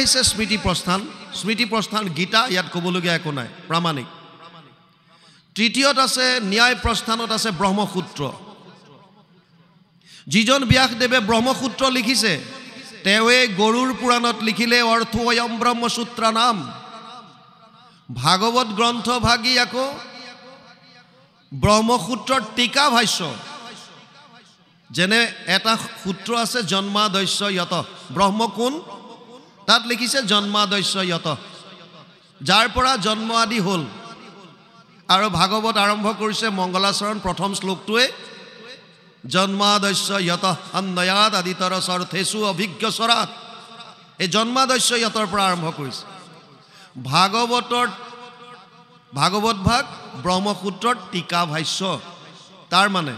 আহিছে স্মৃতি প্ৰস্থান গীতা ইয়াত ক'বলগীয়া একো নাই প্ৰামাণিক তৃতীয়ত আছে ন্যায় প্ৰস্থানত আছে ব্ৰহ্মসূত্ৰ যিজন ব্যাসদেৱে ব্ৰহ্মসূত্ৰ লিখিছে তেৱে গৰুৰ পুৰাণত লিখিলে অৰ্থয়ম ব্ৰহ্মসূত্ৰ নাম ভাগৱত গ্ৰন্থ ভাগী আকৌ ব্ৰহ্মসূত্ৰৰ টিকা ভাষ্য যেনে এটা সূত্ৰ আছে জন্মাদস্য যত ব্ৰহ্ম কোন তাত লিখিছে জন্মাদস্য যত যাৰ পৰা জন্ম আদি হ'ল আৰু ভাগৱত আৰম্ভ কৰিছে মংগলাচৰণ প্ৰথম শ্লোকটোৱে জন্মাদস্য যত অন্নয়াত আদিতৰ সৰ্থেষু অভিজ্ঞস্বৰাত এই জন্মাদস্য যতৰ পৰা আৰম্ভ কৰিছে ভাগৱত ভাগ ব্ৰহ্মসূত্ৰৰ টিকা ভাষ্য তাৰ মানে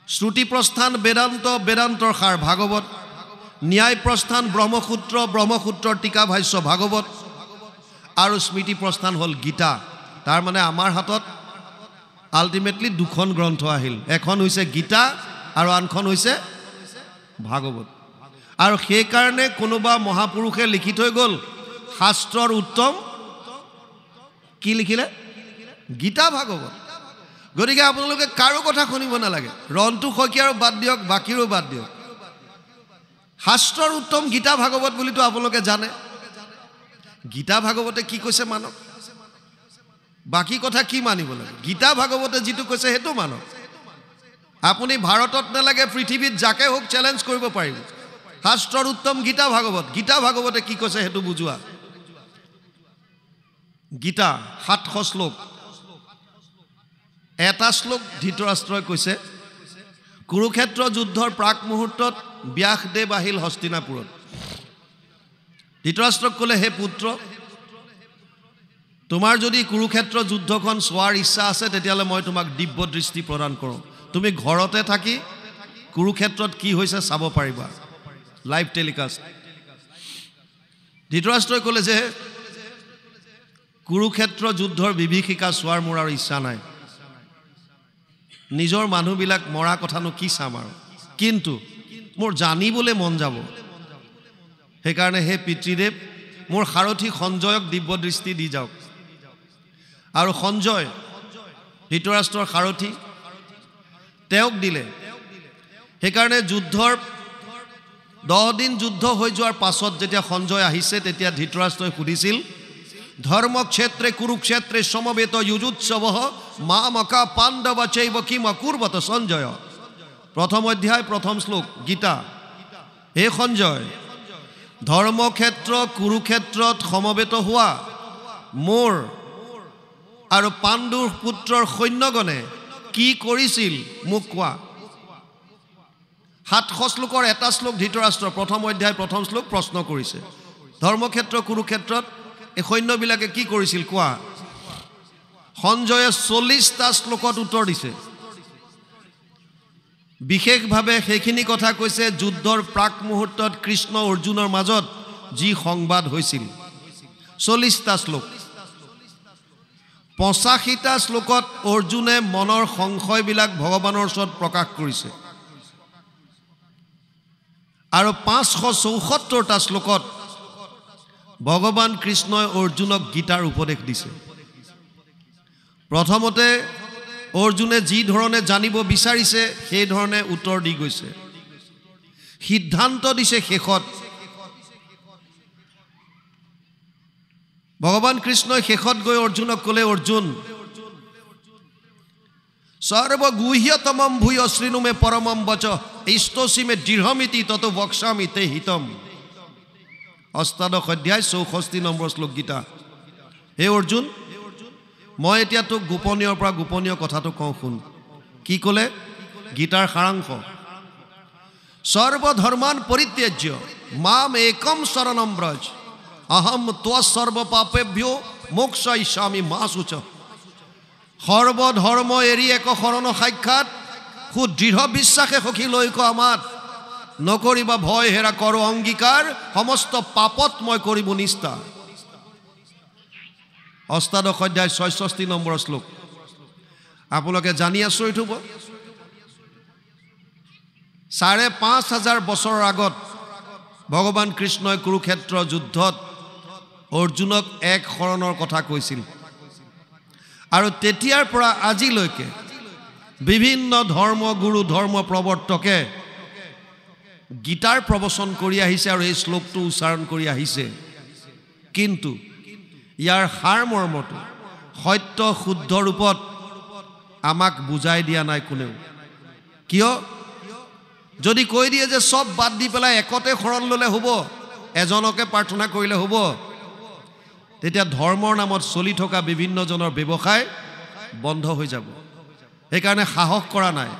শ্ৰুতি প্ৰস্থান বেদান্তৰ সাৰ ভাগৱত ন্যায় প্ৰস্থান ব্ৰহ্মসূত্ৰৰ টিকা ভাষ্য ভাগৱত আৰু স্মৃতি প্ৰস্থান হ'ল গীতা তাৰ মানে আমাৰ হাতত আল্টিমেটলি দুখন গ্ৰন্থ আহিল এখন হৈছে গীতা আৰু আনখন হৈছে ভাগৱত আৰু সেই কাৰণে কোনোবা মহাপুৰুষে লিখি থৈ গ'ল শাস্ত্ৰৰ উত্তম কি লিখিলে গীতা ভাগৱত গতিকে আপোনালোকে কাৰো কথা শুনিব নালাগে ৰন্তু শইকীয়াৰো বাদ দিয়ক বাকীৰো বাদ দিয়ক শাস্ত্ৰৰ উত্তম গীতা ভাগৱত বুলিতো আপোনালোকে জানে গীতা ভাগৱতে কি কৈছে মানক বাকী কথা কি মানিব লাগে গীতা ভাগৱতে যিটো কৈছে সেইটো মানক আপুনি ভাৰতত নালাগে পৃথিৱীত যাকে হোক চেলেঞ্জ কৰিব পাৰিব শাস্ত্ৰৰ উত্তম গীতা ভাগৱতে কি কৈছে সেইটো বুজোৱা গীতা 700 শ্লোক এটা শ্লোক ধৃতৰাষ্ট্ৰই কৈছে কুৰুক্ষেত্ৰ যুদ্ধৰ প্ৰাক মুহূৰ্তত ব্যাসদেৱ আহিল হস্তিনাপুৰত ধৃতৰাষ্ট্ৰক ক'লে হে পুত্ৰ তোমাৰ যদি কুৰুক্ষেত্ৰ যুদ্ধখন চোৱাৰ ইচ্ছা আছে তেতিয়াহ'লে মই তোমাক দিব্য দৃষ্টি প্ৰদান কৰোঁ তুমি ঘৰতে থাকি কুৰুক্ষেত্ৰত কি হৈছে চাব পাৰিবা লাইভ টেলিকাষ্ট ধৃতৰাষ্ট্ৰই ক'লে যে কুৰুক্ষেত্ৰ যুদ্ধৰ বিভীষিকা চোৱাৰ মোৰ আৰু ইচ্ছা নাই নিজৰ মানুহবিলাক মৰা কথানো কি চাম আৰু কিন্তু মোৰ জানিবলৈ মন যাব সেইকাৰণে হে পিতৃদেৱ মোৰ সাৰথী সঞ্জয়ক দিব্য দৃষ্টি দি যাওক আৰু সঞ্জয় ধৃতৰাষ্ট্ৰৰ সাৰথী তেওঁক দিলে সেইকাৰণে যুদ্ধৰ 10 দিন যুদ্ধ হৈ যোৱাৰ পাছত যেতিয়া সঞ্জয় আহিছে তেতিয়া ধৃতৰাষ্ট্ৰই সুধিছিল ধৰ্মক্ষেত্ৰে কুৰুক্ষেত্ৰে সমবেত যুজুৎসৱঃ মামকা পাণ্ডৱ চৈব কিম কুৰ্বত সঞ্জয় প্ৰথম অধ্যায় প্ৰথম শ্লোক গীতা হে সঞ্জয় ধৰ্মক্ষেত্ৰ কুৰুক্ষেত্ৰত সমবেত হোৱা মোৰ আৰু পাণ্ডুৰ পুত্ৰৰ সৈন্যগণে কি কৰিছিল মোক কোৱা 700 শ্লোকৰ এটা শ্লোক ধৃতৰাষ্ট্ৰ প্ৰথম অধ্যায় প্ৰথম শ্লোক প্ৰশ্ন কৰিছে ধৰ্মক্ষেত্ৰ কুৰুক্ষেত্ৰত এই সৈন্যবিলাকে কি কৰিছিল কোৱা সঞ্জয়ে 40টা শ্লোকত উত্তৰ দিছে বিশেষভাৱে সেইখিনি কথা কৈছে যুদ্ধৰ প্ৰাক মুহূৰ্তত কৃষ্ণ অৰ্জুনৰ মাজত যি সংবাদ হৈছিল 40টা শ্লোক 85টা শ্লোকত অৰ্জুনে মনৰ সংশয়বিলাক ভগৱানৰ ওচৰত প্ৰকাশ কৰিছে আৰু 574টা শ্লোকত ভগৱান কৃষ্ণই অৰ্জুনক গীতাৰ উপদেশ দিছে প্ৰথমতে অৰ্জুনে যি ধৰণে জানিব বিচাৰিছে সেই ধৰণে উত্তৰ দি গৈছে সিদ্ধান্ত দিছে শেষত ভগৱান কৃষ্ণই শেষত গৈ অৰ্জুনক ক'লে অৰ্জুন সৰ্বগুহ্যতমম ভূয় শৃণুমে পৰমম বচ ইষ্টসীমে দৃঢ়মিতি তত বক্সামি তে হিতম অষ্টাদশ অধ্যায় 64 নম্বৰ শ্লোক গীতা হে অৰ্জুন মই এতিয়া তোক গোপনীয়ৰ পৰা গোপনীয় কথাটো কওঁ শুন কি ক'লে গীতাৰ সাৰাংশ সৰ্বধৰ্মান পৰিত্যাজ্য মাম একম শৰণম ব্ৰজ অহম ত্বঃ সৰ্বপাপেভ্যো মোক্ষয়িষ্যামি মা শুচ সৰ্বধৰ্ম এৰি এক শৰণ সাক্ষাৎ সুদৃঢ় বিশ্বাসে সখী লৈ ক আমাত নকৰিবা ভয় হেৰা কৰ অংগীকাৰ সমস্ত পাপত মই কৰিব নিষ্ঠা অষ্টাদশ অধ্যায় 66 নম্বৰ শ্লোক আপোনালোকে জানি আচৰিত হ'ব 5,500 বছৰৰ আগত ভগৱান কৃষ্ণই কুৰুক্ষেত্ৰৰ যুদ্ধত অৰ্জুনক এক শৰণৰ কথা কৈছিল আৰু তেতিয়াৰ পৰা আজিলৈকে বিভিন্ন ধৰ্মগুৰু ধৰ্ম প্ৰৱৰ্তকে গীতাৰ প্ৰবচন কৰি আহিছে আৰু এই শ্লোকটো উচ্চাৰণ কৰি আহিছে কিন্তু ইয়াৰ সাৰমৰ্মটো সত্য শুদ্ধ ৰূপত আমাক বুজাই দিয়া নাই কোনেও কিয় যদি কৈ দিয়ে যে সব বাদ দি পেলাই একতে শৰণ ললে হ'ব এজনকে প্ৰাৰ্থনা কৰিলে হ'ব তেতিয়া ধৰ্মৰ নামত চলি থকা বিভিন্ন জনৰ ব্যৱসায় বন্ধ হৈ যাব সেইকাৰণে সাহস কৰা নাই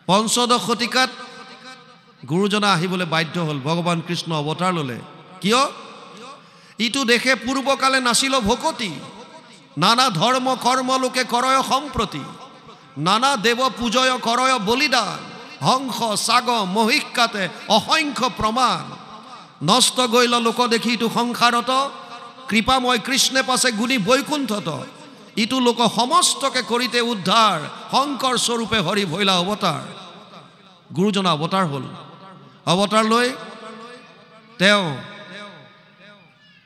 পঞ্চদশ শতিকাত গুৰুজনা আহিবলৈ বাধ্য হ'ল ভগৱান কৃষ্ণ অৱতাৰ ললে কিয় ইটো দেখে পূৰ্বকালে নাছিল ভকতি নানা ধৰ্ম কৰ্ম লোকে কৰয় সম্প্ৰতি নানা দেৱ পূজয় কৰয় বলিদান হংস সাগ মহিষকাতে অসংখ্য প্ৰমাণ নষ্ট গৈল লোক দেখি ইটো সংসাৰত কৃপাময় কৃষ্ণে পাছে গুণী বৈকুণ্ঠত ইটো লোক সমস্তকে কৰিতে উদ্ধাৰ শংকৰ স্বৰূপে হৰি ভৈলা অৱতাৰ গুৰুজনা অৱতাৰ হ'ল অৱতাৰ লৈ তেওঁ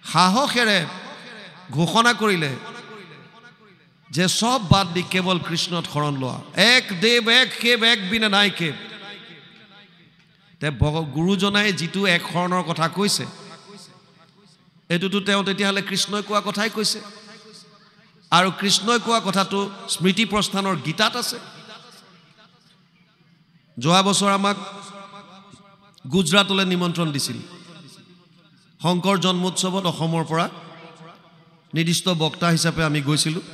সাহসেৰে ঘোষণা কৰিলে যে সব বাদ দি কেৱল কৃষ্ণত শৰণ লোৱা এক দেৱ এক কেৱ এক বিনে নাই কেৱ তে গুৰুজনাই যিটো এক শৰণৰ কথা কৈছে এইটোতো তেওঁ তেতিয়াহ'লে কৃষ্ণই কোৱা কথাই কৈছে আৰু কৃষ্ণই কোৱা কথাটো স্মৃতি প্ৰস্থানৰ গীতাত আছে যোৱা বছৰ আমাক গুজৰাটলৈ নিমন্ত্ৰণ দিছিল শংকৰ জন্মোৎসৱত অসমৰ পৰা নিৰ্দিষ্ট বক্তা হিচাপে আমি গৈছিলোঁ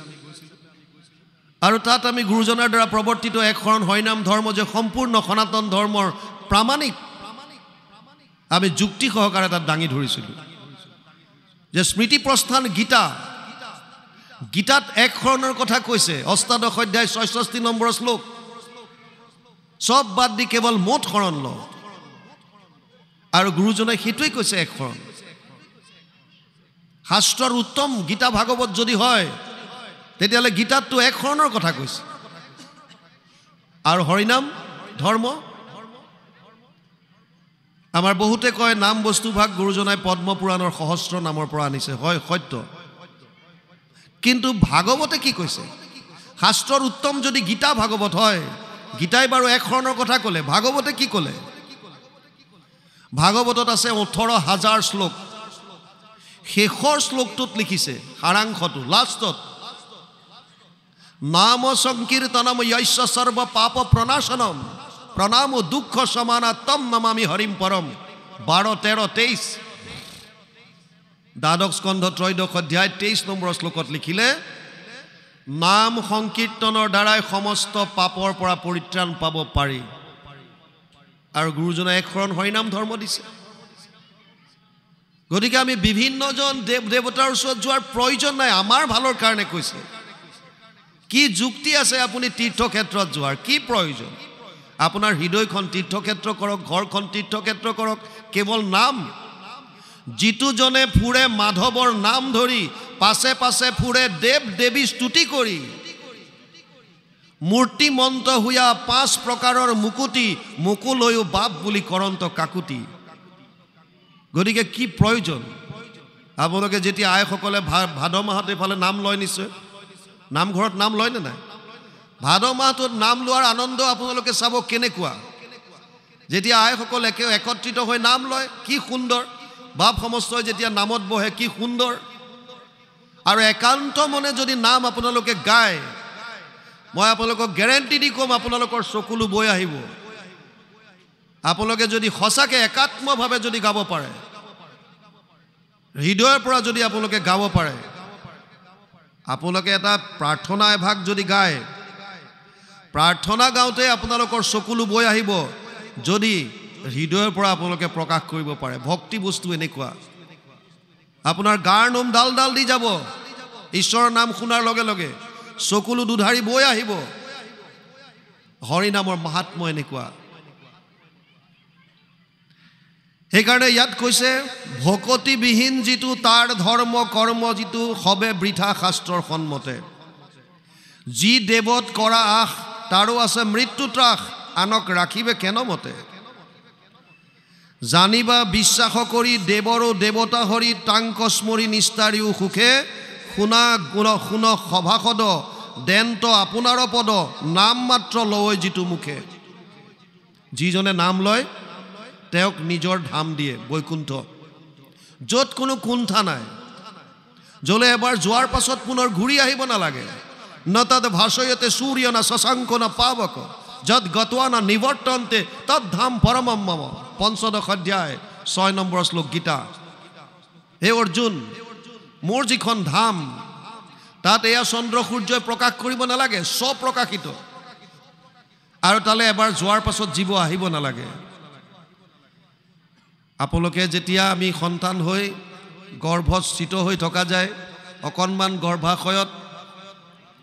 আৰু তাত আমি গুৰুজনাৰ দ্বাৰা প্ৰৱৰ্তিত এক শৰণ হৰিনাম ধৰ্ম যে সম্পূৰ্ণ সনাতন ধৰ্মৰ প্ৰামাণিক আমি যুক্তি সহকাৰে তাত দাঙি ধৰিছিলোঁ যে স্মৃতি প্ৰস্থান গীতাত এক শৰণৰ কথা কৈছে অষ্টাদশ অধ্যায় ৬৬ নম্বৰ শ্লোক সব বাদ দি কেৱল মোত শৰণ ল আৰু গুৰুজনাই সেইটোৱে কৈছে এক শৰণ শাস্ত্ৰৰ উত্তম গীতা ভাগৱত যদি হয় তেতিয়াহ'লে গীতাততো এক শৰণৰ কথা কৈছে আৰু হৰিনাম ধৰ্ম আমাৰ বহুতে কয় নাম বস্তু ভাগ গুৰুজনাই পদ্ম পুৰাণৰ সহস্ৰ নামৰ পৰা আনিছে হয় সত্য কিন্তু ভাগৱতে কি কৈছে শাস্ত্ৰৰ উত্তম যদি গীতা ভাগৱত হয় গীতাই বাৰু এক শৰণৰ কথা ক'লে ভাগৱতে কি ক'লে ভাগৱতত আছে ১৮,০০০ শ্লোক শেষৰ শ্লোকটোত লিখিছে সাৰাংশটো লাষ্টত নাম সংকীৰ্তনম য়স্য সৰ্ব পাপ প্ৰণাশনম প্ৰণাম দুঃখ সমানা তম নমামি হৰিম পৰম ১২, ১৩, ২৩ দ্বাদশ স্কন্ধ ত্ৰয়োদশ অধ্যায় ২৩ নম্বৰ শ্লোকত লিখিলে নাম সংকীৰ্তনৰ দ্বাৰাই সমস্ত পাপৰ পৰা পৰিত্ৰাণ পাব পাৰি আৰু গুৰুজনাই এক শৰণ হৰিনাম ধৰ্ম দিছে গতিকে আমি বিভিন্নজন দেৱ দেৱতাৰ ওচৰত যোৱাৰ প্ৰয়োজন নাই আমাৰ ভালৰ কাৰণে কৈছে কি যুক্তি আছে আপুনি তীৰ্থক্ষেত্ৰত যোৱাৰ কি প্ৰয়োজন আপোনাৰ হৃদয়খন তীৰ্থক্ষেত্ৰ কৰক ঘৰখন তীৰ্থক্ষেত্ৰ কৰক কেৱল নাম যিটো জনে ফুৰে মাধৱৰ নাম ধৰি পাছে পাছে ফুৰে দেৱ দেৱী স্তুতি কৰি মূৰ্তিমন্ত হুয়া ৫ প্ৰকাৰৰ মুকুতি মুকু লৈও বাপ বুলি কৰন্ত কাকুতি গতিকে কি প্ৰয়োজন আপোনালোকে যেতিয়া আইসকলে ভাদ মাহত এইফালে নাম লয় নিশ্চয় নামঘৰত নাম লয় নে নাই ভাদ মাহটোত নাম লোৱাৰ আনন্দ আপোনালোকে চাব কেনেকুৱা যেতিয়া আইসকল একত্ৰিত হৈ নাম লয় কি সুন্দৰ বাপ সমস্তই যেতিয়া নামত বহে কি সুন্দৰ আৰু একান্ত মনে যদি নাম আপোনালোকে গায় মই আপোনালোকক গ্যাৰেণ্টি দি কম আপোনালোকৰ চকুলো বৈ আহিব আপোনালোকে যদি সঁচাকৈ একাত্মভাৱে যদি গাব পাৰে হৃদয়ৰ পৰা যদি আপোনালোকে গাব পাৰে আপোনালোকে এটা প্ৰাৰ্থনা এভাগ যদি গায় প্ৰাৰ্থনা গাওঁতে আপোনালোকৰ চকুলো বৈ আহিব যদি হৃদয়ৰ পৰা আপোনালোকে প্ৰকাশ কৰিব পাৰে ভক্তি বস্তু এনেকুৱা আপোনাৰ গাৰ নোম ডাল ডাল দি যাব ঈশ্বৰৰ নাম শুনাৰ লগে লগে চকুলো দুধাৰি বৈ আহিব হৰি নামৰ মহাত্ম এনেকুৱা সেইকাৰণে ইয়াত কৈছে ভকতিবিহীন যিটো তাৰ ধৰ্ম কৰ্ম যিটো হবে বৃথা শাস্ত্ৰৰ সন্মতে যি দেৱত কৰা আশ তাৰো আছে মৃত্যু ত্ৰাস আনক ৰাখিবে কেন মতে জানিবা বিশ্বাস কৰি দেৱৰো দেৱতা হৰি টাংকস্মৰি নিস্তাৰিও সুখে শুনা শুন সভাসদ দেন্ত আপোনাৰ পদ নাম মাত্ৰ লয় যিটো মুখে। যিজনে নাম লয় তেওঁক নিজৰ ধাম দিয়ে বৈকুণ্ঠ, য'ত কোনো কুণ্ঠা নাই, য'লে এবাৰ যোৱাৰ পাছত পুনৰ ঘূৰি আহিব নালাগে। ন তদ ভাষয়তে সূৰ্য ন শশাংক ন পাৱক যদ গত্বা ন নিৱৰ্তন্তে তদ ধাম পৰমম মম। ৫ম অধ্যায় ৬ নম্বৰ শ্লোক গীতা। হে অৰ্জুন, মোৰ যিখন ধাম তাত এয়া চন্দ্ৰ সূৰ্যই প্ৰকাশ কৰিব নালাগে, স্বপ্ৰকাশিত, আৰু তালৈ এবাৰ যোৱাৰ পাছত জীৱ আহিব নালাগে। আপোনালোকে যেতিয়া আমি সন্তান হৈ গৰ্ভত স্থিত হৈ থকা যায়, অকণমান গৰ্ভাশয়ত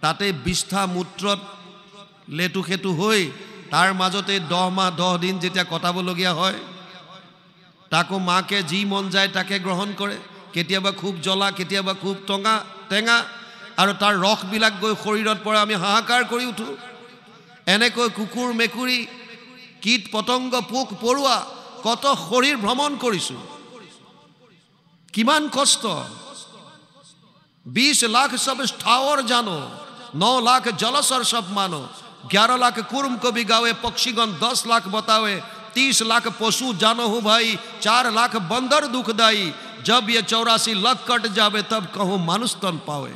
তাতে বিষ্ঠা মূত্ৰত লেটু খেটু হৈ তাৰ মাজতে 10 মাহ 10 দিন যেতিয়া কটাবলগীয়া হয়, তাকো মাকে যি মন যায় তাকে গ্ৰহণ কৰে। কেতিয়াবা খুব জ্বলা, কেতিয়াবা খুব টেঙা, আৰু তাৰ ৰসবিলাক গৈ শৰীৰত পৰে, আমি হাহাকাৰ কৰি উঠোঁ। এনেকৈ কুকুৰ মেকুৰী কীট পতংগ পোক পৰুৱা কত শৰীৰ ভ্ৰমণ কৰিছোঁ, কিমান কষ্ট। 20 লাখ সব ঠাৱৰ জানো, 9 লাখ জলচৰ সব মানো, 11 लाख कुर्म को भी गावे पक्षीगण, 10 लाख बतावे, 30 लाख पशु जानो हूँ भाई, 4 लाख बंदर दुखदाई, जब ये 84 लाख कट जावे तब कहूँ मानुष तन पावे।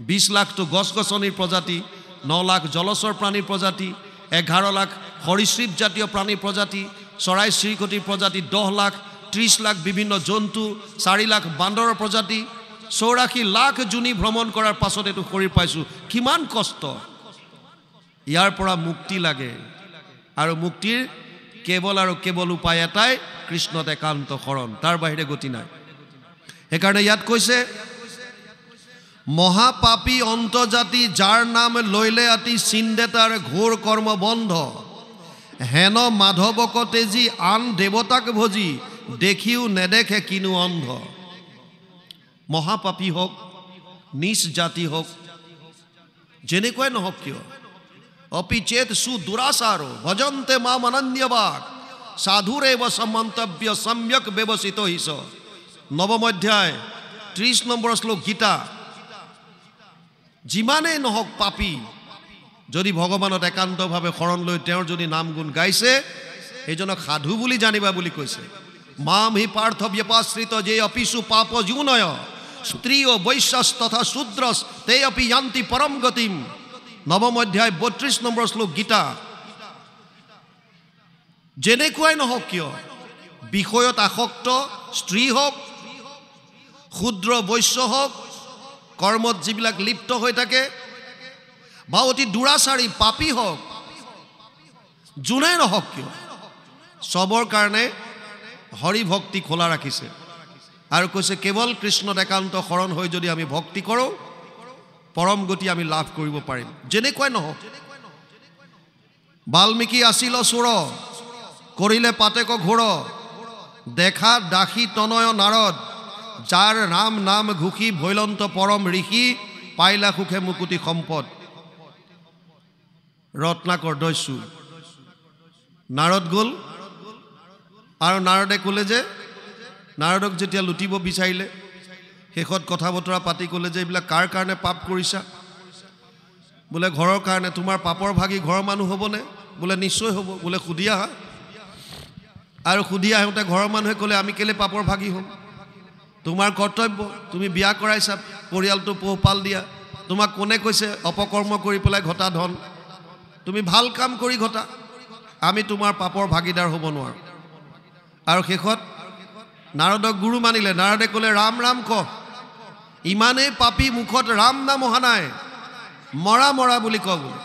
20 लाख तो गस गसनिर प्रजाति, 9 लाख जलचर प्राणीर प्रजाति, 11 लाख सरीसृप जातीय प्राणीर प्रजाति, चराई चिरिकटिर प्रजाति 10 लाख, 30 लाख विभिन्न जन्तु, 4 लाख बान्दৰৰ प्रजाति, 84 लाख जुनी भ्रमण কৰাৰ পাছত এটো শৰীৰ পাইছোঁ, কিমান কষ্ট। ইয়াৰ পৰা মুক্তি লাগে, আৰু মুক্তিৰ কেৱল আৰু কেৱল উপায় এটাই, কৃষ্ণত একান্ত শৰণ, তাৰ বাহিৰে গতি নাই। সেইকাৰণে ইয়াত কৈছে, মহাপাপী অন্তজাতি যাৰ নাম লৈলে আতি চিন্দে তাৰ ঘোৰ কৰ্ম বন্ধ, হেন মাধৱক তেজি আন দেৱতাক ভজি দেখিও নেদেখে কিনো অন্ধ। মহাপাপী হওক, নিচ জাতি হওক, যেনেকুৱাই নহওক কিয়, অপিচেত সুদুৰাচাৰো ভজন্তে মাম অনন্যবাক সাধুৰেব সমন্তব্য সম্যক ব্যৱস্থিত হিস। 9ম অধ্যায় 30 নম্বৰ শ্লোক গীতা। যিমানেই নহওক পাপী, যদি ভগৱানত একান্তভাৱে শৰণ লৈ তেওঁৰ যদি নাম গুণ গাইছে, সেইজনক সাধু বুলি জানিবা বুলি কৈছে। মাম হি পাৰ্থ ব্যপাশ্ৰিত যে অপিসু পাপ জীউনয় স্ত্ৰী ও বৈশ্যাস তথা শূদ্ৰস তে অপি যান্তি পৰম গতিম। 9ম অধ্যায় 32 নম্বৰ শ্লোক গীতা। যেনেকুৱাই নহওক কিয়, বিষয়ত আসক্ত স্ত্ৰী হওক, ক্ষুদ্ৰ বৈশ্য হওক, কৰ্মত যিবিলাক লিপ্ত হৈ থাকে, বা অতি দুৰাচাৰী পাপী হওক, যোনে নহওক কিয়, চবৰ কাৰণে হৰি ভক্তি খোলা ৰাখিছে, আৰু কৈছে কেৱল কৃষ্ণত একান্ত শৰণ হৈ যদি আমি ভক্তি কৰোঁ, পৰম গতি আমি লাভ কৰিব পাৰিম, যেনেকুৱাই নহওক। বাল্মীকি আছিল চোৰ, কৰিলে পাতেক ঘোৰ, দেখা দাসী তনয় নাৰদ, যাৰ ৰাম নাম ঘুষি ভৈলন্ত পৰম ঋষি, পাইলা সুখে মুকুতি সম্পদ। ৰত্নাকৰ দস্যু নাৰদ গ'ল, আৰু নাৰদে ক'লে যে, নাৰদক যেতিয়া লুটিব বিচাৰিলে, শেষত কথা বতৰা পাতি ক'লে যে এইবিলাক কাৰ কাৰণে পাপ কৰিছা? বোলে ঘৰৰ কাৰণে। তোমাৰ পাপৰ ভাগি ঘৰৰ মানুহ হ'বনে? বোলে নিশ্চয় হ'ব। বোলে সুধি আহা। আৰু সুধি আহোঁতে ঘৰৰ মানুহে ক'লে আমি কেলে পাপৰ ভাগি হ'ম? তোমাৰ কৰ্তব্য, তুমি বিয়া কৰাইছা, পৰিয়ালটো পোহপাল দিয়া, তোমাক কোনে কৈছে অপকৰ্ম কৰি পেলাই ঘটা ধন? তুমি ভাল কাম কৰি ঘটা, আমি তোমাৰ পাপৰ ভাগিদাৰ হ'ব নোৱাৰোঁ। আৰু শেষত নাৰদক গুৰু মানিলে। নাৰদে ক'লে ৰাম ৰাম ক, ইমানেই পাপী মুখত ৰাম নাম অহা নাই, মৰা মৰা বুলি ক বোলে।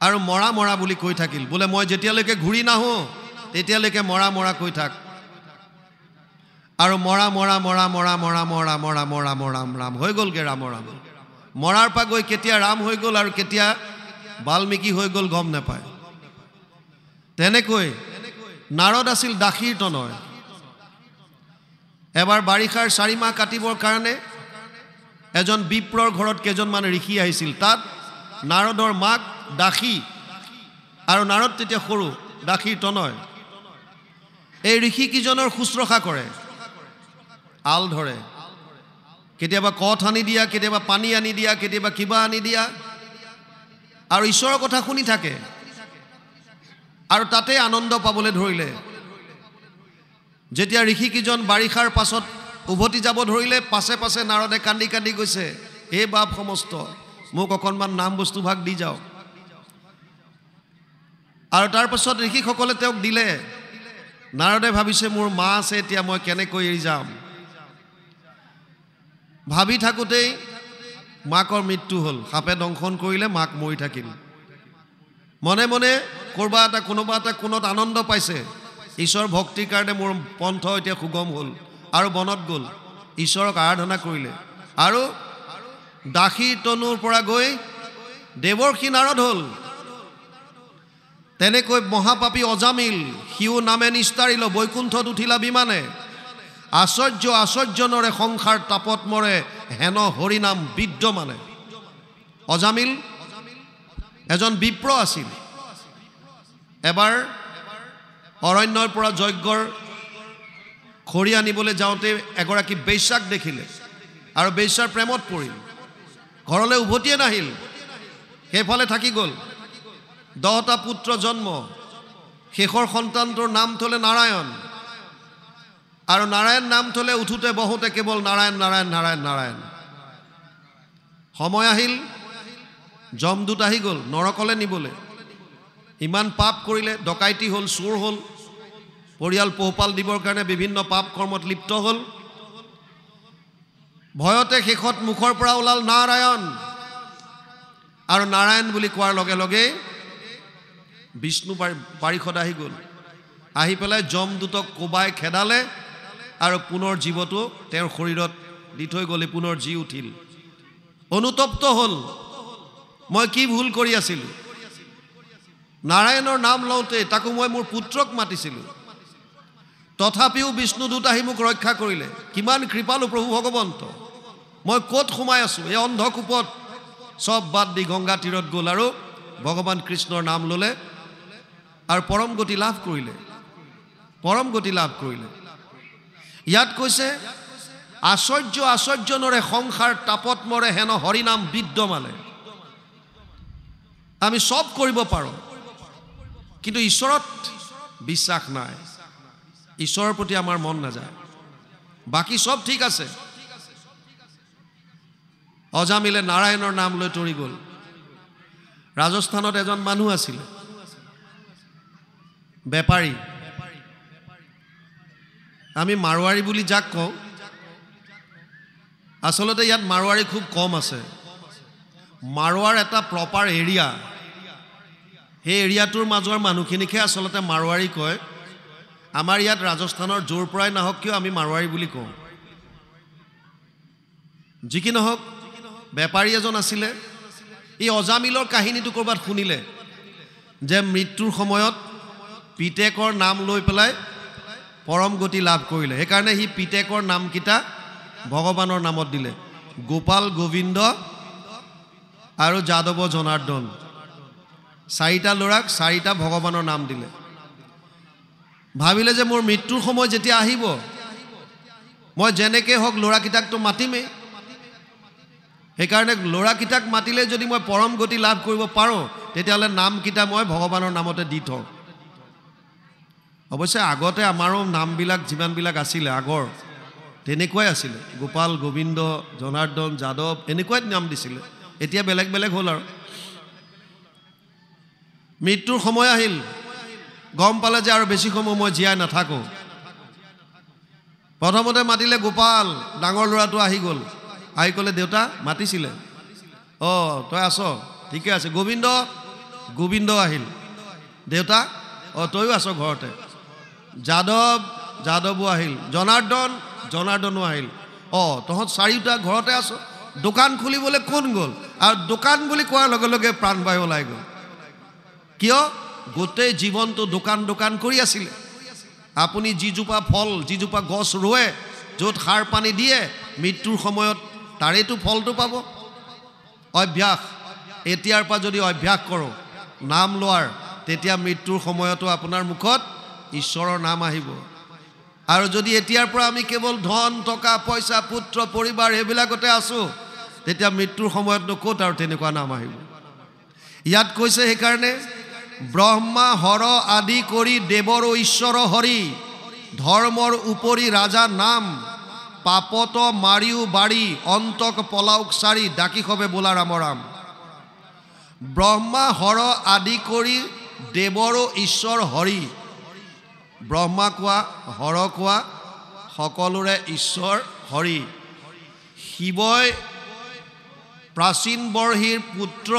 আৰু মৰা মৰা বুলি কৈ থাকিল। বোলে মই যেতিয়ালৈকে ঘূৰি নাহোঁ তেতিয়ালৈকে মৰা মৰা কৈ থাক। আৰু মৰা মৰা মৰা মৰা মৰা মৰা মৰা মৰা মৰা ৰাম হৈ গ'লগৈ। ৰাম ৰাম মৰাৰ পৰা গৈ কেতিয়া ৰাম হৈ গ'ল আৰু কেতিয়া বাল্মীকি হৈ গ'ল গম নাপায়। তেনেকৈ নাৰদ আছিল দাসীৰ তনয়। এবাৰ বাৰিষাৰ 4 মাহ কাটিবৰ কাৰণে এজন বিপ্ৰৰ ঘৰত কেইজনমান ঋষি আহিছিল। তাত নাৰদৰ মাক দাসী, আৰু নাৰদ তেতিয়া সৰু, দাসীৰ তনয়। এই ঋষিকেইজনৰ শুশ্ৰূষা কৰে, আল ধৰে, কেতিয়াবা কঠ আনি দিয়া, কেতিয়াবা পানী আনি দিয়া, কেতিয়াবা কিবা আনি দিয়া, আৰু ঈশ্বৰৰ কথা শুনি থাকে আৰু তাতে আনন্দ পাবলৈ ধৰিলে। যেতিয়া ঋষিকেইজন বাৰিষাৰ পাছত উভতি যাব ধৰিলে, পাছে পাছে নাৰদে কান্দি কান্দি গৈছে, হে বাপ সমস্ত, মোক অকণমান নাম বস্তু ভাগ দি যাওক। আৰু তাৰ পাছত ঋষিসকলে তেওঁক দিলে। নাৰদে ভাবিছে মোৰ মা আছে, এতিয়া মই কেনেকৈ এৰি যাম। ভাবি থাকোঁতেই মাকৰ মৃত্যু হ'ল, সাপে দংশন কৰিলে, মাক মৰি থাকিল। মনে মনে কোনোবা এটা কোণত আনন্দ পাইছে, ঈশ্বৰ ভক্তিৰ কাৰণে মোৰ পন্থ এতিয়া সুগম হ'ল, আৰু বনত গ'ল, ঈশ্বৰক আৰাধনা কৰিলে, আৰু দাসীৰ তনুৰ পৰা গৈ দেৱৰ্ষি নাৰদ হ'ল। তেনেকৈ মহাপাপী অজামিল, সিও নামে নিস্তাৰিল, বৈকুণ্ঠত উঠিলা বিমানে, আশ্চৰ্যনৰে সংসাৰ তাপত মৰে, হেন হৰিনাম বিদ্যমানে। অজামিল এজন বিপ্ৰ আছিল। এবাৰ অৰণ্যৰ পৰা যজ্ঞৰ খৰি আনিবলৈ যাওঁতে এগৰাকী বেশ্যাক দেখিলে আৰু বেশ্যাৰ প্ৰেমত পৰিল, ঘৰলৈ উভতিয়ে নাহিল, সেইফালে থাকি গ'ল। 10টা পুত্ৰ জন্ম, শেষৰ সন্তানটোৰ নাম থলে নাৰায়ণ, আৰু নাৰায়ণ নাম থলে উঠোতে বহোতে কেৱল নাৰায়ণ নাৰায়ণ নাৰায়ণ নাৰায়ণ। সময় আহিল, যমদূত আহি গ'ল নৰকলে নিবলৈ। ইমান পাপ কৰিলে, ডকাইতি হ'ল, চোৰ হ'ল, পৰিয়াল পোহপাল দিবৰ কাৰণে বিভিন্ন পাপ কৰ্মত লিপ্ত হ'ল। ভয়তে শেষত মুখৰ পৰা ওলাল নাৰায়ণ, আৰু নাৰায়ণ বুলি কোৱাৰ লগে লগে বিষ্ণু পাৰিষদ আহি গ'ল। আহি পেলাই যমদূতক কোবাই খেদালে, আৰু পুনৰ জীৱটো তেওঁৰ শৰীৰত দি থৈ গ'লে, পুনৰ জি উঠিল। অনুতপ্ত হ'ল, মই কি ভুল কৰি আছিলোঁ। নাৰায়ণৰ নাম লওঁতে তাকো মই মোৰ পুত্ৰক মাতিছিলোঁ, তথাপিও বিষ্ণুদূত আহি মোক ৰক্ষা কৰিলে। কিমান কৃপালু প্ৰভু ভগৱন্ত, মই ক'ত সোমাই আছোঁ। এই অন্ধকূপত চব বাদ দি গংগা তীৰত গ'ল আৰু ভগৱান কৃষ্ণৰ নাম ল'লে, আৰু পৰম গতি লাভ কৰিলে, পৰম গতি লাভ কৰিলে। ইয়াত কৈছে আশ্চৰ্যনৰে সংসাৰ তাপত মৰে, হেন হৰিনাম বিদ্যমানে। আমি চব কৰিব পাৰোঁ, কিন্তু ঈশ্বৰত বিশ্বাস নাই, ঈশ্বৰৰ প্ৰতি আমাৰ মন নাযায়। বাকী চব ঠিক আছে। অজামিলে নাৰায়ণৰ নাম লৈ তৰি গ'ল। ৰাজস্থানত এজন মানুহ আছিলে, বেপাৰী। আমি মাৰোৱাৰী বুলি যাক কওঁ, আচলতে ইয়াত মাৰোৱাৰী খুব কম আছে। মাৰোৱাৰ এটা প্ৰপাৰ এৰিয়া, সেই এৰিয়াটোৰ মাজৰ মানুহখিনিকহে আচলতে মাৰোৱাৰী কয়। আমাৰ ইয়াত ৰাজস্থানৰ য'ৰ পৰাই নাহক কিয় আমি মাৰোৱাৰী বুলি কওঁ। যি কি নহওক, বেপাৰী এজন আছিলে। এই অজামিলৰ কাহিনীটো ক'ৰবাত শুনিলে যে মৃত্যুৰ সময়ত পিতেকৰ নাম লৈ পেলাই পৰম গতি লাভ কৰিলে। সেইকাৰণে সি পিতেকৰ নামকেইটা ভগৱানৰ নামত দিলে, গোপাল, গোবিন্দ আৰু যাদৱ জনাৰ্দন। 4টা ল'ৰাক 4টা ভগৱানৰ নাম দিলে। ভাবিলে যে মোৰ মৃত্যুৰ সময় যেতিয়া আহিব, মই যেনেকৈ হওক ল'ৰাকেইটাকতো মাতিমেই। সেইকাৰণে ল'ৰাকেইটাক মাতিলে যদি মই পৰম গতি লাভ কৰিব পাৰোঁ, তেতিয়াহ'লে নামকেইটা মই ভগৱানৰ নামতে দি থওঁ। অৱশ্যে আগতে আমাৰো নামবিলাক যিমানবিলাক আছিলে আগৰ, তেনেকুৱাই আছিলে। গোপাল, গোবিন্দ, জনাৰ্দন, যাদৱ, এনেকুৱাই নাম দিছিলে। এতিয়া বেলেগ বেলেগ হ'ল আৰু। মৃত্যুৰ সময় আহিল, গম পালে যে আৰু বেছি সময় মই জীয়াই নাথাকোঁ। প্ৰথমতে মাতিলে গোপাল, ডাঙৰ ল'ৰাটো আহি গ'ল। আহি ক'লে, দেউতা মাতিছিলে। অঁ, তই আছ, ঠিকে আছে। গোবিন্দ, গোবিন্দ আহিল। দেউতা, অঁ তয়ো আছ ঘৰতে। যাদৱ, যাদৱো আহিল। জনাৰ্দন, জনাৰ্দনো আহিল। অঁ, তহঁত 4টা ঘৰতে আছ। দোকান খুলিবলৈ কোন গ'ল? আৰু দোকান বুলি কোৱাৰ লগে লগে প্ৰাণবায়ু ওলাই গ'ল। কিয়? গোটেই জীৱনটো দোকান দোকান কৰি আছিলে। আপুনি যিজোপা ফল, যিজোপা গছ ৰোৱে, য'ত সাৰ পানী দিয়ে, মৃত্যুৰ সময়ত তাৰেতো ফলটো পাব। অভ্যাস, এতিয়াৰ পৰা যদি অভ্যাস কৰোঁ নাম লোৱাৰ, তেতিয়া মৃত্যুৰ সময়তো আপোনাৰ মুখত ঈশ্বৰৰ নাম আহিব। আৰু যদি এতিয়াৰ পৰা আমি কেৱল ধন টকা পইচা পুত্ৰ পৰিবাৰ এইবিলাকতে আছোঁ তেতিয়া মৃত্যুৰ সময়তনো ক'ত আৰু তেনেকুৱা নাম আহিব ইয়াত কৈছে সেইকাৰণে ব্ৰহ্মা হৰ আদি কৰি দেৱৰ ঈশ্বৰ হৰি ধৰ্মৰ উপৰি ৰাজা নাম পাপত মাৰিও বাৰী অন্তক পলাওক চাৰি ডাকি খবে বোলা ৰাম ৰাম ব্ৰহ্মা হৰ আদি কৰি দেৱৰ ঈশ্বৰ হৰি ব্ৰহ্মা কোৱা হৰ কোৱা সকলোৰে ঈশ্বৰ হৰি শিৱই প্ৰাচীন বৰ্হিৰ পুত্ৰ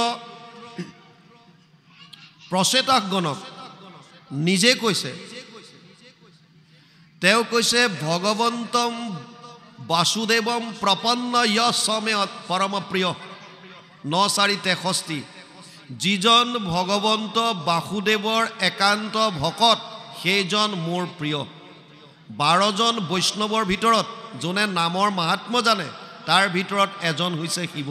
প্ৰচেতাকগণক নিজে কৈছে তেওঁ কৈছে ভগৱন্তম বাসুদেৱম প্ৰপন্ন য়সমে পৰম প্ৰিয় ৯:৪-৬৩ যিজন ভগৱন্ত বাসুদেৱৰ একান্ত ভকত সেইজন মোৰ প্ৰিয় ১২জন বৈষ্ণৱৰ ভিতৰত যোনে নামৰ মাহাত্ম্য জানে তাৰ ভিতৰত এজন হৈছে শিৱ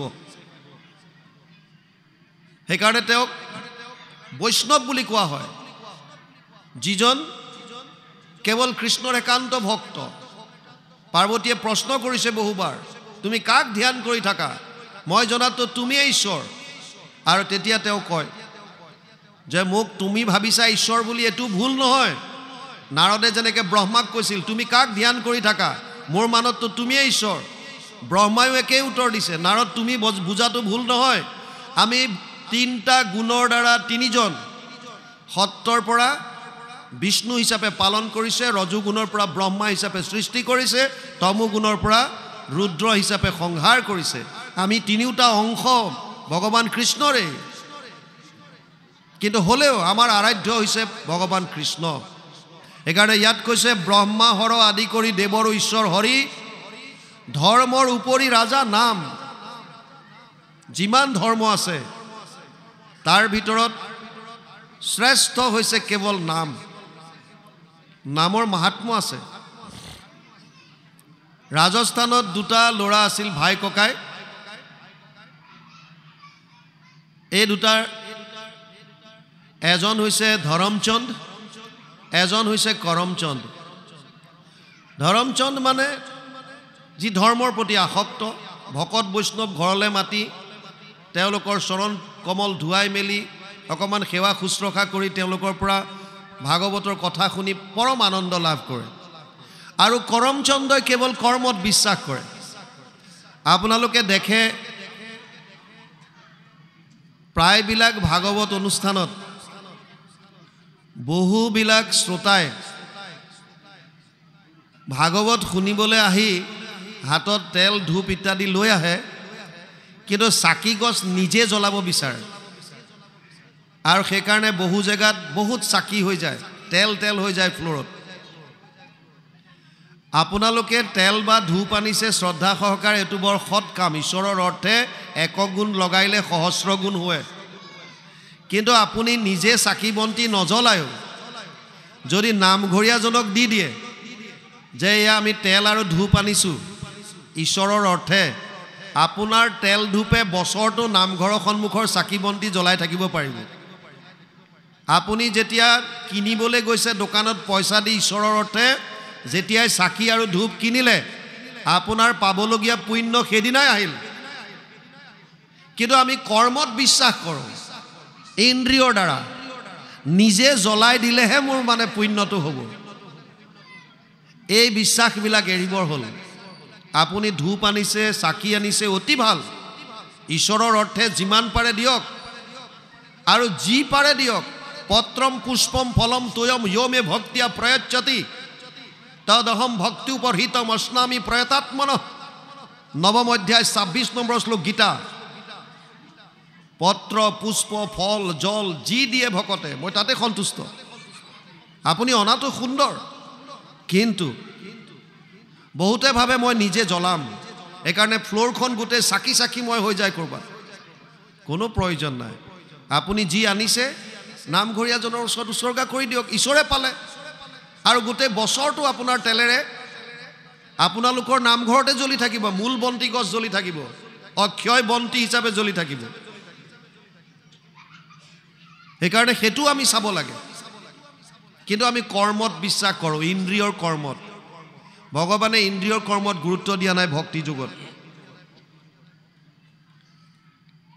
সেইকাৰণে তেওঁক বৈষ্ণৱ বুলি কোৱা হয় যিজন কেৱল কৃষ্ণৰ একান্ত ভক্ত পাৰ্বতীয়ে প্ৰশ্ন কৰিছে বহুবাৰ তুমি কাক ধ্যান কৰি থাকা মই জনাতো তুমিয়ে ঈশ্বৰ আৰু তেতিয়া তেওঁ কয় যে মোক তুমি ভাবিছা ঈশ্বৰ বুলি এটো ভুল নহয় নাৰদে যেনেকৈ ব্ৰহ্মাক কৈছিল তুমি কাক ধ্যান কৰি থাকা মোৰ মানততো তুমিয়ে ঈশ্বৰ ব্ৰহ্মায়ো একেই উত্তৰ দিছে নাৰদ তুমি বুজাটো ভুল নহয় আমি তিনিটা গুণৰ দ্বাৰা তিনিজন সত্ৰৰ পৰা বিষ্ণু হিচাপে পালন কৰিছে ৰজু গুণৰ পৰা ব্ৰহ্মা হিচাপে সৃষ্টি কৰিছে তমু গুণৰ পৰা ৰুদ্ৰ হিচাপে সংহাৰ কৰিছে আমি তিনিওটা অংশ ভগৱান কৃষ্ণৰে কিন্তু হলেও আমাৰ আৰাধ্য হৈছে ভগৱান কৃষ্ণ সেইকাৰণে ইয়াত কৈছে ব্ৰহ্মা হৰ আদি কৰি দেৱৰ ঈশ্বৰ হৰি ধৰ্মৰ উপৰি ৰাজা নাম যিমান ধৰ্ম আছে তাৰ ভিতৰত শ্ৰেষ্ঠ হৈছে কেৱল নাম নামৰ মাহাত্ম্য আছে ৰাজস্থানত দুটা ল'ৰা আছিল ভাই ককাই এই দুটাৰ এজন হৈছে ধৰমচন্দ এজন হৈছে কৰমচন্দ ধৰমচন্দ মানে যি ধৰ্মৰ প্ৰতি আসক্ত ভকত বৈষ্ণৱ ঘৰলৈ মাতি তেওঁলোকৰ চৰণ কমল ধুৱাই মেলি অকমান সেৱা শুশ্ৰূষা কৰি তেওঁলোকৰ পৰা ভাগৱতৰ কথা শুনি পৰম আনন্দ লাভ কৰে আৰু কৰমচন্দই কেৱল কৰ্মত বিশ্বাস কৰে আপোনালোকে দেখে প্ৰায়বিলাক ভাগৱত অনুষ্ঠানত বহুবিলাক শ্ৰোতাই ভাগৱত শুনিবলৈ আহি হাতত তেল ধূপ ইত্যাদি লৈ আহে কিন্তু চাকি গছ নিজে জ্বলাব বিচাৰে আৰু সেইকাৰণে বহু জেগাত বহুত চাকি হৈ যায় তেল তেল হৈ যায় ফ্ল'ৰত আপোনালোকে তেল বা ধূপ আনিছে শ্ৰদ্ধা সহকাৰে এটো বৰ সৎ কাম ঈশ্বৰৰ অৰ্থে একক গুণ লগাইলে সহস্ৰ গুণ হয় কিন্তু আপুনি নিজে চাকি বন্তি নজ্বলায়ো যদি নামঘৰীয়াজনক দি দিয়ে যে এয়া আমি তেল আৰু ধূপ আনিছোঁ ঈশ্বৰৰ অৰ্থে আপোনাৰ তেল ধূপে বছৰটো নামঘৰৰ সন্মুখৰ চাকি বন্তি জ্বলাই থাকিব পাৰিব আপুনি যেতিয়া কিনিবলৈ গৈছে দোকানত পইচা দি ঈশ্বৰৰ অৰ্থে যেতিয়াই চাকি আৰু ধূপ কিনিলে আপোনাৰ পাবলগীয়া পুণ্য সেইদিনাই আহিল কিন্তু আমি কৰ্মত বিশ্বাস কৰোঁ ইন্দ্ৰিয়ৰ দ্বাৰা নিজে জ্বলাই দিলেহে মোৰ মানে পুণ্যটো হ'ব এই বিশ্বাসবিলাক এৰিবৰ হ'ল আপুনি ধূপ আনিছে চাকি আনিছে অতি ভাল ঈশ্বৰৰ অৰ্থে যিমান পাৰে দিয়ক আৰু যি পাৰে দিয়ক পত্ৰম পুষ্পম ফলম তোয়ম য়োমে ভক্তিয়া প্ৰয়চ্ছতি তদহম ভক্তি উপহিতম অস্নামি প্ৰয়তাত্মন নৱম অধ্যায় ২৬ নম্বৰ শ্লোক গীতা পত্ৰ পুষ্প ফল জল যি দিয়ে ভকতে মই তাতে সন্তুষ্ট আপুনি অনাটো সুন্দৰ কিন্তু বহুতে ভাবে মই নিজে জ্বলাম এইকাৰণে ফ্ল'ৰখন গোটেই চাকি চাকি মই হৈ যায় কৰবাত কোনো প্ৰয়োজন নাই আপুনি যি আনিছে নামঘৰীয়াজনৰ ওচৰত উৎসৰ্গা কৰি দিয়ক ঈশ্বৰে পালে আৰু গোটেই বছৰটো আপোনাৰ তেলেৰে আপোনালোকৰ নামঘৰতে জ্বলি থাকিব মূল বন্তি গছ জ্বলি থাকিব অক্ষয় বন্তি হিচাপে জ্বলি থাকিব সেইকাৰণে সেইটো আমি চাব লাগে কিন্তু আমি কৰ্মত বিশ্বাস কৰোঁ ইন্দ্ৰিয়ৰ কৰ্মত ভগৱানে ইন্দ্ৰিয়ৰ কৰ্মত গুৰুত্ব দিয়া নাই ভক্তি যুগত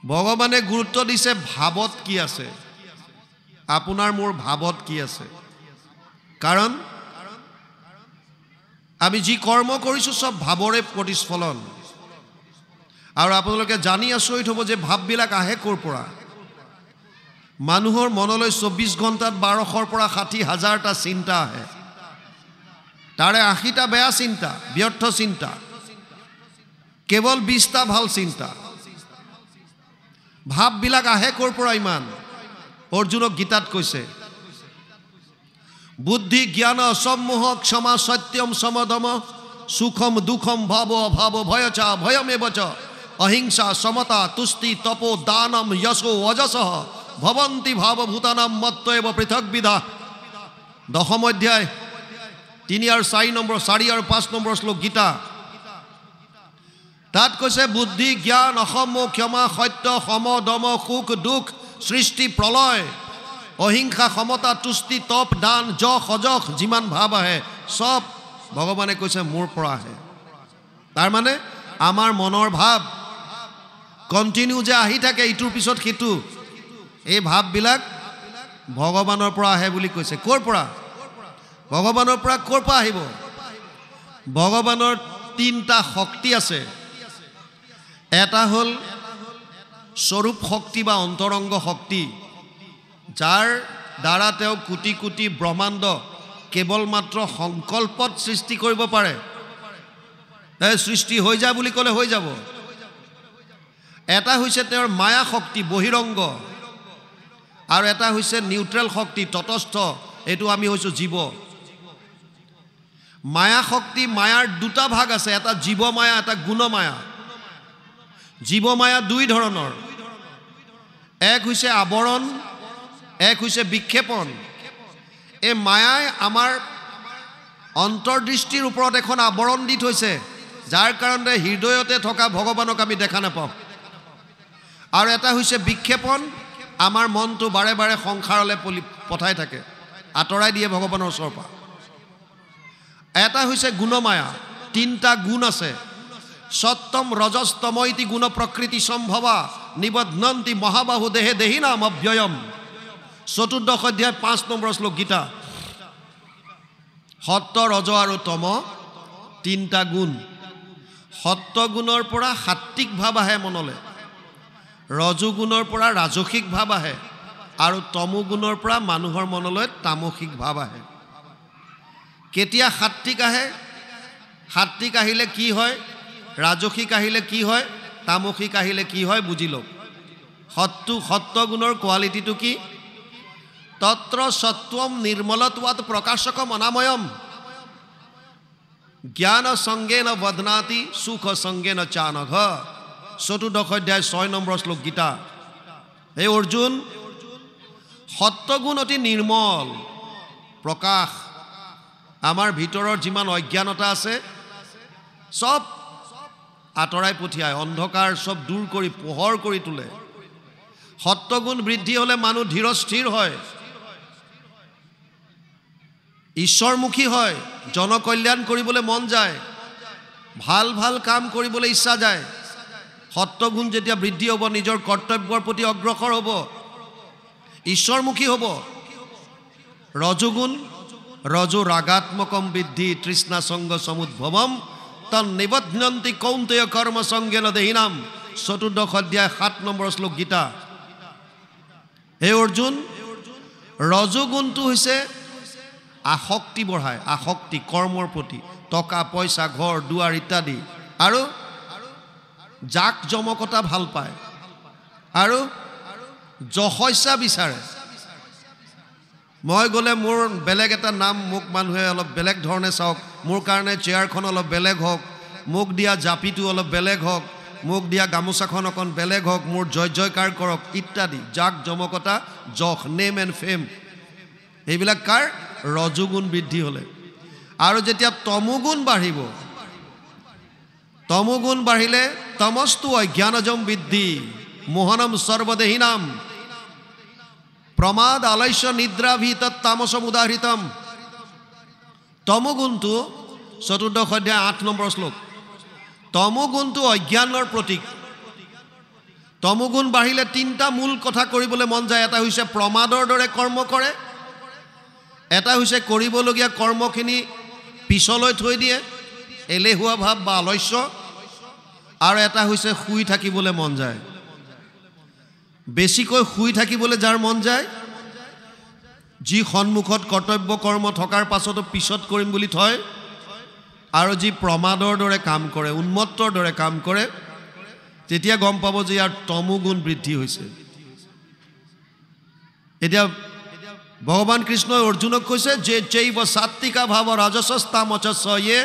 ভগৱানে গুৰুত্ব দিছে ভাৱত কি আছে আপোনাৰ মোৰ ভাৱত কি আছে কাৰণ আমি যি কৰ্ম কৰিছো সব ভাৱৰে প্ৰতিস্ফলন আৰু আপোনালোকে জানি আচৰিত হ'ব যে ভাৱবিলাক আহে ক'ৰ পৰা মানুহৰ মনলৈ 24 ঘণ্টাত 1200ৰ পৰা 60,000টা চিন্তা আহে তাৰে 80টা বেয়া চিন্তা ব্যৰ্থ চিন্তা কেৱল 20টা ভাল চিন্তা ভাৱবিলাক আহে ক'ৰ পৰা ইমান অৰ্জুনক গীতাত কৈছে বুদ্ধি জ্ঞান সম্মোহ ক্ষমা সত্যম সমদম সুখম দুখম ভাব অভাব ভয় চ ভয়মেব চ অহিংসা সমতা তুষ্টি তপো দানম যশো অজসঃ ভবন্তি ভাবভূতানাম মত্তএব পৃথকবিধা দশম অধ্যায় 3 আৰু 4 নম্বৰ 4 আৰু 5 নম্বৰ শ্লোক গীতা তাত কৈছে বুদ্ধি জ্ঞান অসম্য ক্ষমা সত্য সম দম সুখ দুখ সৃষ্টি প্ৰলয় অহিংসা সমতা তুষ্টি তপ দান যশ অযশ যিমান ভাৱ আহে সব ভগৱানে কৈছে মোৰ পৰা আহে তাৰ মানে আমাৰ মনৰ ভাৱ কন্টিনিউ যে আহি থাকে ইটোৰ পিছত সিটো এই ভাৱবিলাক ভগৱানৰ পৰা আহে বুলি কৈছে ক'ৰ পৰা ভগৱানৰ পৰা ক'ৰ পৰা আহিব ভগৱানৰ 3টা শক্তি আছে এটা হ'ল স্বৰূপ শক্তি বা অন্তৰংগ শক্তি যাৰ দ্বাৰা তেওঁ কোটি কোটি ব্ৰহ্মাণ্ড কেৱল মাত্ৰ সংকল্পত সৃষ্টি কৰিব পাৰে এই সৃষ্টি হৈ যায় বুলি ক'লে হৈ যাব এটা হৈছে তেওঁৰ মায়া শক্তি বহিৰংগ আৰু এটা হৈছে নিউট্ৰেল শক্তি তটস্থ এটো আমি হৈছো জীৱ মায়া শক্তি মায়াৰ দুটা ভাগ আছে এটা জীৱ মায়া এটা গুণ মায়া জীৱ মায়া দুই ধৰণৰ এক হৈছে আবৰণ এক হৈছে বিক্ষেপণ এই মায়াই আমাৰ অন্তৰ্দৃষ্টিৰ ওপৰত এখন আবৰণ দি থৈছে যাৰ কাৰণে হৃদয়তে থকা ভগৱানক আমি দেখা নাপাওঁ আৰু এটা হৈছে বিক্ষেপণ আমাৰ মনটো বাৰে বাৰে সংসাৰলৈ পঠাই থাকে আতৰাই দিয়ে ভগৱানৰ ওচৰৰ পৰা এটা হৈছে গুণমায়া 3টা গুণ আছে সত্যম ৰজস তমইতি গুণ প্ৰকৃতি সম্ভৱা নিবধ্নন্তি মহাবাহু দেহে দেহিনাম অব্যয়ম 14 অধ্যায় 5 নম্বৰ শ্লোক গীতা সত্য ৰজ আৰু তম 3টা গুণ সত্য গুণৰ পৰা সাত্বিক ভাৱ আহে মনলৈ ৰজু গুণৰ পৰা ৰাজসিক ভাৱ আহে আৰু তমো গুণৰ পৰা মানুহৰ মনলৈ তামসিক ভাৱ আহে কেতিয়া সাত্বিক আহে সাত্বিক আহিলে কি হয় ৰাজসিক আহিলে কি হয় তামসিক আহিলে কি হয় বুজি লওক সত্য গুণৰ কোৱালিটিটো কি তত্ৰ সত্বম নিৰ্মলত্বাৎ প্ৰকাশকম অনাময়ম জ্ঞান সঙ্গেন বদনাতি সুখ সঙ্গেন চানঘ 14 অধ্যায় 6 নম্বৰ শ্লোক গীতা হে অৰ্জুন সত্যগুণ অতি নিৰ্মল প্ৰকাশ আমাৰ ভিতৰৰ যিমান অজ্ঞানতা আছে সব আতৰাই পঠিয়ায় অন্ধকাৰ সব দূৰ কৰি পোহৰ কৰি তোলে সত্যগুণ বৃদ্ধি হলে মানুহ ধীৰ স্থিৰ হয় ঈশ্বৰমুখী হয় জনকল্যাণ কৰিবলৈ মন যায় ভাল ভাল কাম কৰিবলৈ ইচ্ছা যায় সত্যগুণ যেতিয়া বৃদ্ধি হ'ব নিজৰ কৰ্তব্যৰ প্ৰতি অগ্ৰসৰ হ'ব ঈশ্বৰমুখী হ'ব ৰজগুণ ৰজো ৰাগাত্মকম বৃদ্ধি তৃষ্ণা সঙ্গ সমুদ্ভৱম তন নিবধ্নন্তি কৌন্তেয় কৰ্ম সঙ্গেন দেহিনাম 14 অধ্যায় 7 নম্বৰ শ্লোক গীতা হে অৰ্জুন ৰজগুণটো হৈছে আসক্তি বঢ়ায় আসক্তি কৰ্মৰ প্ৰতি টকা পইচা ঘৰ দুৱাৰ ইত্যাদি আৰু জাক জমকতা ভাল পায় আৰু যশস্যা বিচাৰে মই গ'লে মোৰ বেলেগ এটা নাম মোক মানুহে অলপ বেলেগ ধৰণে চাওক মোৰ কাৰণে চেয়াৰখন অলপ বেলেগ হওক মোক দিয়া জাপিটো অলপ বেলেগ হওক মোক দিয়া গামোচাখন অকণ বেলেগ হওক মোৰ জয় জয়কাৰ কৰক ইত্যাদি জাক জমকতা যশ নেম এণ্ড ফেম এইবিলাক কাৰ ৰজগুণ বৃদ্ধি হলে আৰু যেতিয়া তমোগুণ বাঢ়িব তমোগুণ বাঢ়িলে তমস্তু অজ্ঞানজম বৃদ্ধি মোহনম সৰ্বদেহিনাম প্ৰমাদ আলস্য নিদ্ৰাভীত তামসম উদাহৃতম তমগুণটো চতুৰ্দশ অধ্যায় 8 নম্বৰ শ্লোক তমোগুণটো অজ্ঞানৰ প্ৰতীক তমোগুণ বাঢ়িলে তিনিটা মূল কথা কৰিবলৈ মন যায় এটা হৈছে প্ৰমাদৰ দৰে কৰ্ম কৰে এটা হৈছে কৰিবলগীয়া কৰ্মখিনি পিছলৈ থৈ দিয়ে এলেহুৱা ভাৱ বা আলস্য আৰু এটা হৈছে শুই থাকিবলৈ মন যায় বেছিকৈ শুই থাকিবলৈ যাৰ মন যায় যি সন্মুখত কৰ্তব্য কৰ্ম থকাৰ পাছতো পিছত কৰিম বুলি থয় আৰু যি প্ৰমাদৰ দৰে কাম কৰে উন্মত্তৰ দৰে কাম কৰে তেতিয়া গম পাব যে ইয়াৰ তমোগুণ বৃদ্ধি হৈছে এতিয়া ভগৱান কৃষ্ণই অৰ্জুনক কৈছে যে চৈব সাত্বিকা ভাৱ ৰাজসস্তামচস্য য়ে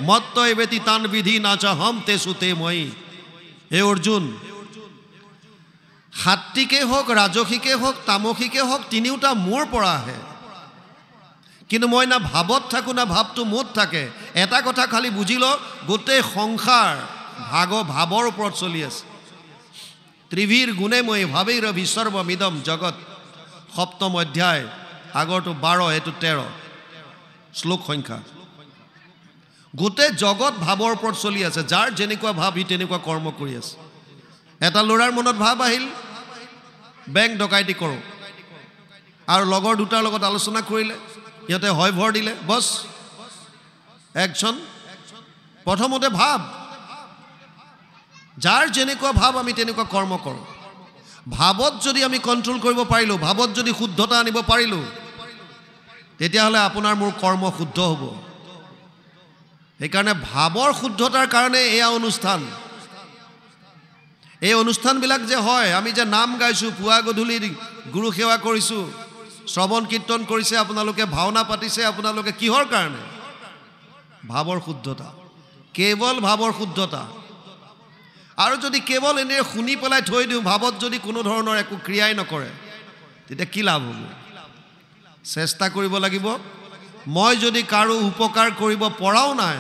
মত্ত এবেতি তান বিধি নাচহম তেসু তে মই হে অৰ্জুন সাত্বিকে হোক ৰাজসিকে হোক তামসিকে হোক তিনিওটা মোৰ পৰা আহে কিন্তু মই না ভাৱত থাকো না ভাৱটো মোত থাকে এটা কথা খালি বুজি ল গোটেই সংসাৰ ভাৱৰ ওপৰত চলি আছে ত্ৰিভীৰ গুণে মই ভাৱেৰ বিসৰ্বমিদম জগত সপ্তম অধ্যায় আগৰটো 12 এটো 13 শ্লোক সংখ্যা গোটেই জগত ভাৱৰ ওপৰত চলি আছে যাৰ যেনেকুৱা ভাৱ ই তেনেকুৱা কৰ্ম কৰি আছে এটা ল'ৰাৰ মনত ভাৱ আহিল বেংক ডকাইতি কৰো আৰু লগৰ দুটাৰ লগত আলোচনা কৰিলে ইহঁতে হয় ভৰ দিলে বস একচন প্ৰথমতে ভাৱ যাৰ যেনেকুৱা ভাৱ আমি তেনেকুৱা কৰ্ম কৰোঁ ভাৱত যদি আমি কন্ট্ৰোল কৰিব পাৰিলো ভাৱত যদি শুদ্ধতা আনিব পাৰিলো তেতিয়াহ'লে আপোনাৰ মোৰ কৰ্ম শুদ্ধ হ'ব সেইকাৰণে ভাৱৰ শুদ্ধতাৰ কাৰণে এয়া অনুষ্ঠান এই অনুষ্ঠানবিলাক যে হয় আমি যে নাম গাইছো পুৱা গধূলি গুৰু সেৱা কৰিছো শ্ৰৱণ কীৰ্তন কৰিছে আপোনালোকে ভাওনা পাতিছে আপোনালোকে কিহৰ কাৰণে ভাৱৰ শুদ্ধতা কেৱল ভাৱৰ শুদ্ধতা আৰু যদি কেৱল এনে শুনি পেলাই থৈ দিওঁ ভাৱত যদি কোনো ধৰণৰ একো ক্ৰিয়াই নকৰে তেতিয়া কি লাভ হ'ব চেষ্টা কৰিব লাগিব মই যদি কাৰো উপকাৰ কৰিব পৰাও নাই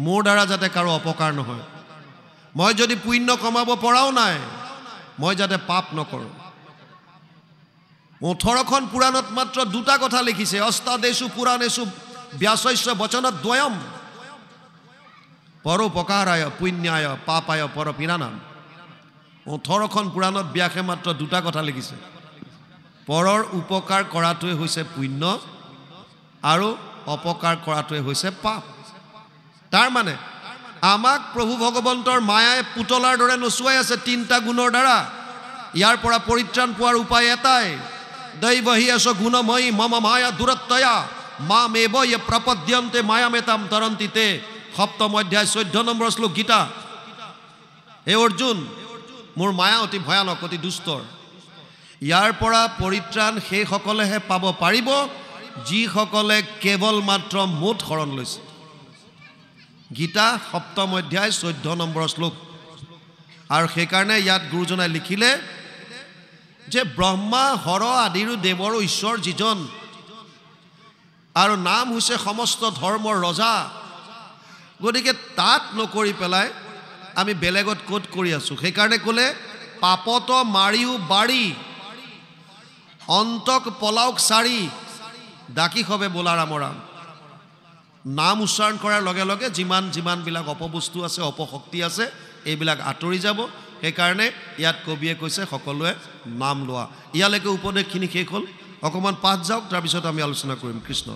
মোৰ দ্বাৰা যাতে কাৰো অপকাৰ নহয় মই যদি পুণ্য কমাব পৰাও নাই মই যাতে পাপ নকৰোঁ 18খন পুৰাণত মাত্ৰ দুটা কথা লিখিছে অষ্টাদেশু পুৰাণেশু ব্যাসস্য বচনত দ্বয়ম পৰোপকাৰায় পুণ্যায় পাপায় পৰপীড়ানাম 18খন পুৰাণত ব্যাসে মাত্ৰ দুটা কথা লিখিছে পৰৰ উপকাৰ কৰাটোৱে হৈছে পুণ্য আৰু অপকাৰ কৰাটোৱে হৈছে পাপ তাৰ মানে আমাক প্ৰভু ভগৱন্তৰ মায়াই পুতলাৰ দৰে নচুৱাই আছে তিনিটা গুণৰ দ্বাৰা ইয়াৰ পৰা পৰিত্ৰাণ পোৱাৰ উপায় এটাই দৈবহি আছ গুণময়ী মম মায়া দূৰত্বয়া মামেব য়ে প্ৰপদ্যন্তে মায়ামেতাম তৰন্তিতে সপ্তম অধ্যায় 14 নম্বৰ শ্লোক গীতা হে অৰ্জুন মোৰ মায়া অতি ভয়ানক অতি দুষ্টৰ ইয়াৰ পৰা পৰিত্ৰাণ সেইসকলেহে পাব পাৰিব যিসকলে কেৱল মাত্ৰ মোত শৰণ লৈছে গীতা সপ্তম অধ্যায় 14 নম্বৰ শ্লোক আৰু সেইকাৰণে ইয়াত গুৰুজনাই লিখিলে যে ব্ৰহ্মা হৰ আদিৰো দেৱৰো ঈশ্বৰ যিজন আৰু নাম হৈছে সমস্ত ধৰ্মৰ ৰজা গতিকে তাত নকৰি পেলাই আমি বেলেগত ক'ত কৰি আছো সেইকাৰণে ক'লে পাপত মাৰিও বাৰী অন্তক পলাওক চাৰি ডাকি হবে বোলা ৰাম ৰাম নাম উচ্চাৰণ কৰাৰ লগে লগে যিমানবিলাক অপবস্তু আছে অপশক্তি আছে এইবিলাক আঁতৰি যাব সেইকাৰণে ইয়াত কবিয়ে কৈছে সকলোৱে নাম লোৱা ইয়ালৈকে উপদেশখিনি শেষ হ'ল অকণমান পাঠ যাওক তাৰপিছত আমি আলোচনা কৰিম কৃষ্ণ